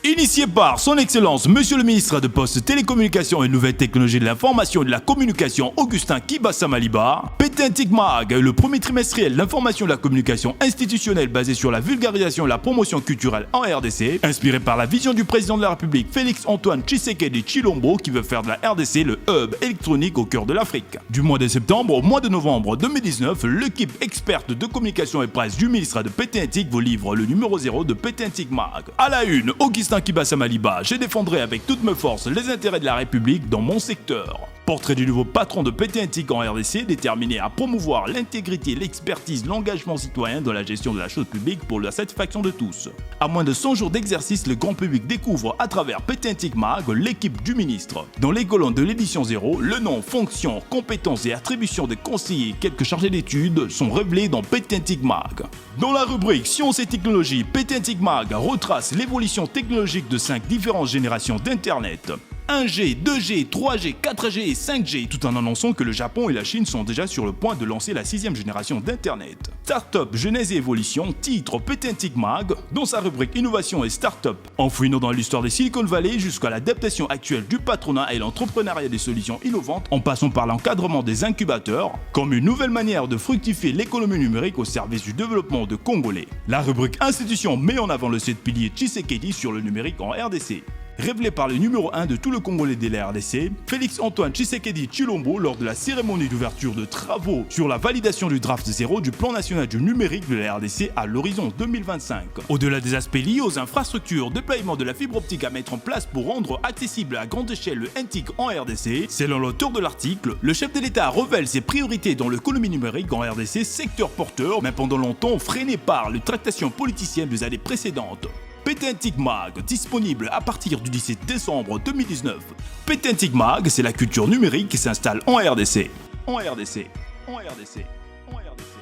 Initié par son Excellence Monsieur le Ministre de Postes, Télécommunications et Nouvelles Technologies de l'Information et de la Communication, Augustin Kibassa Maliba, Pétintic Mag, le premier trimestriel d'information de la communication institutionnelle basé sur la vulgarisation et la promotion culturelle en RDC, inspiré par la vision du président de la République Félix-Antoine Tshisekedi Tshilombo qui veut faire de la RDC le hub électronique au cœur de l'Afrique. Du mois de septembre au mois de novembre 2019, l'équipe experte de communication et presse du ministre de Pétintic vous livre le numéro 0 de Pétintic Mag. À la une, Augustin Kibassa Maliba, je défendrai avec toutes mes forces les intérêts de la République dans mon secteur. Portrait du nouveau patron de Pétintic en RDC, déterminé à promouvoir l'intégrité, l'expertise, l'engagement citoyen dans la gestion de la chose publique pour la satisfaction de tous. À moins de 100 jours d'exercice, le grand public découvre à travers Pétintic Mag l'équipe du ministre. Dans les colonnes de l'édition 0, le nom, fonction, compétences et attributions des conseillers et quelques chargés d'études sont révélés dans Pétintic Mag. Dans la rubrique Sciences et technologies, Pétintic Mag retrace l'évolution technologique de 5 différentes générations d'Internet. 1G, 2G, 3G, 4G et 5G, tout en annonçant que le Japon et la Chine sont déjà sur le point de lancer la 6e génération d'Internet. Startup, Genèse et Évolution, titre Pétintic Mag, dans sa rubrique Innovation et Startup. En fouinant dans l'histoire des Silicon Valley jusqu'à l'adaptation actuelle du patronat et l'entrepreneuriat des solutions innovantes, en passant par l'encadrement des incubateurs, comme une nouvelle manière de fructifier l'économie numérique au service du développement de Congolais. La rubrique Institution met en avant le 7 piliers Tshisekedi sur le numérique en RDC. Révélé par le numéro 1 de tout le Congolais de la RDC, Félix-Antoine Tshisekedi Tshilombo lors de la cérémonie d'ouverture de travaux sur la validation du draft 0 du plan national du numérique de la RDC à l'horizon 2025. Au-delà des aspects liés aux infrastructures, déploiement de la fibre optique à mettre en place pour rendre accessible à grande échelle le NTIC en RDC, selon l'auteur de l'article, le chef de l'État révèle ses priorités dans l'économie numérique en RDC, secteur porteur, mais pendant longtemps freiné par les tractations politiciennes des années précédentes. Pétintic Mag, disponible à partir du 17 décembre 2019. Pétintic Mag, c'est la culture numérique qui s'installe en RDC. En RDC. En RDC. En RDC.